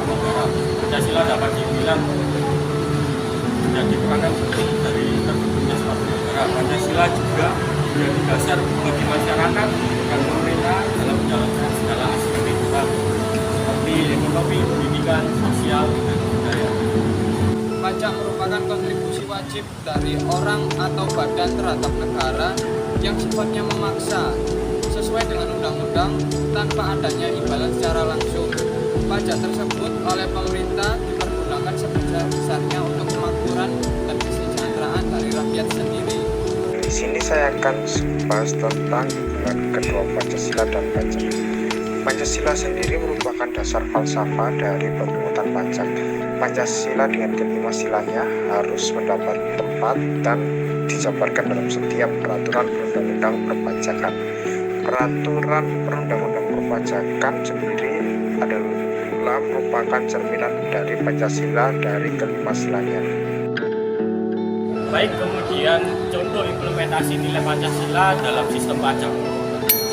negara. Pancasila dapat dibilang menjadi peranan penting dari terbentuknya suatu negara. Pancasila juga menjadi dasar bagi masyarakat dan pemerintah dalam menjalankan segala aspek kehidupan seperti ekonomi, pendidikan, sosial, dan budaya. Pajak merupakan kontribusi wajib dari orang atau badan terhadap negara yang sifatnya memaksa sesuai dengan undang-undang tanpa adanya imbalan secara langsung. Pajak tersebut oleh pemerintah dipergunakan sebesar-besarnya untuk kemakmuran dan kesejahteraan dari rakyat sendiri. Di sini saya akan bahas tentang hubungan kedua Pancasila dan pajak. Pancasila sendiri merupakan dasar falsafah dari pemungutan pajak. Pancasila dengan kelima silanya harus mendapat tempat dan dijabarkan dalam setiap peraturan perundang-undang perpajakan. Peraturan perundang-undang perpajakan sendiri adalah merupakan cerminan dari Pancasila dari kelima silanya. Baik, kemudian contoh implementasi nilai Pancasila dalam sistem pajak.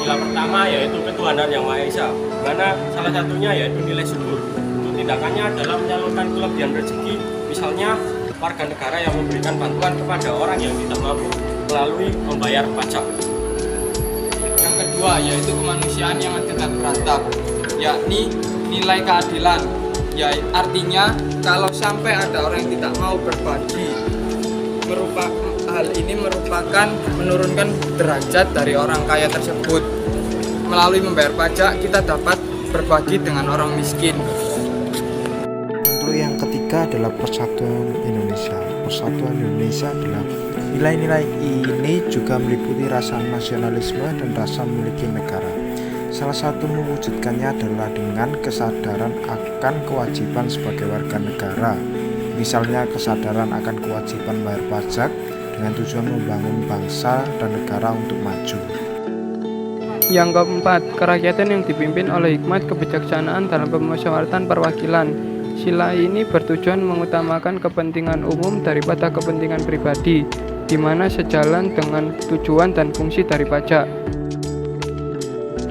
Sila pertama yaitu ketuhanan yang Maha Esa, mana salah satunya yaitu nilai subur. Untuk tindakannya adalah menyalurkan kelebihan rezeki, misalnya warga negara yang memberikan bantuan kepada orang yang tidak mampu melalui membayar pajak. Yang kedua yaitu kemanusiaan yang adil dan beradab, yakni nilai keadilan. Ya, artinya kalau sampai ada orang yang tidak mau berbagi, hal ini merupakan menurunkan derajat dari orang kaya tersebut. Melalui membayar pajak, kita dapat berbagi dengan orang miskin. Untuk yang ketiga adalah persatuan Indonesia. Persatuan Indonesia adalah nilai-nilai ini juga meliputi rasa nasionalisme dan rasa memiliki negara. Salah satu mewujudkannya adalah dengan kesadaran akan kewajiban sebagai warga negara. Misalnya kesadaran akan kewajiban bayar pajak dengan tujuan membangun bangsa dan negara untuk maju. Yang keempat, kerakyatan yang dipimpin oleh hikmat kebijaksanaan dalam pemusyawaratan perwakilan. Sila ini bertujuan mengutamakan kepentingan umum daripada kepentingan pribadi, di mana sejalan dengan tujuan dan fungsi dari pajak.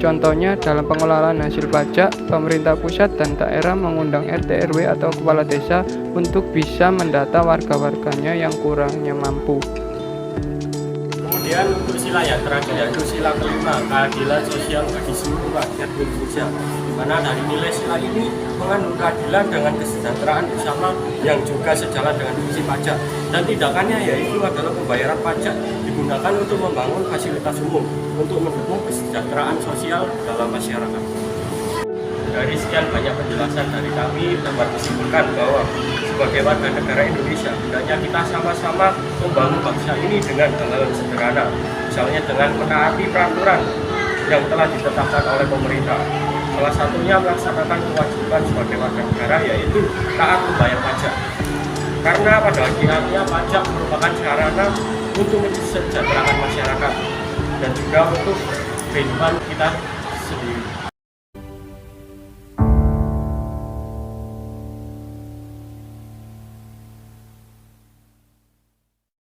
Contohnya, dalam pengelolaan hasil pajak, pemerintah pusat dan daerah mengundang RT RW atau kepala desa untuk bisa mendata warga-warganya yang kurangnya mampu. Kemudian untuk sila yang terakhir yaitu sila kelima, keadilan sosial bagi seluruh rakyat Indonesia, di mana dari nilai sila ini mengandung keadilan dengan kesejahteraan bersama yang juga sejalan dengan fungsi pajak, dan tindakannya yaitu adalah pembayaran pajak digunakan untuk membangun fasilitas umum untuk mendukung kesejahteraan sosial dalam masyarakat. Dari sekian banyak penjelasan dari kami dapat disimpulkan bahwa sebagai warga negara Indonesia, hendaknya kita sama-sama membangun bangsa ini dengan hal-hal sederhana, misalnya dengan menaati peraturan yang telah ditetapkan oleh pemerintah. Salah satunya melaksanakan kewajiban sebagai warga negara yaitu taat membayar pajak. Karena pada akhirnya pajak merupakan sarana untuk mensejahterakan masyarakat dan juga untuk kehidupan kita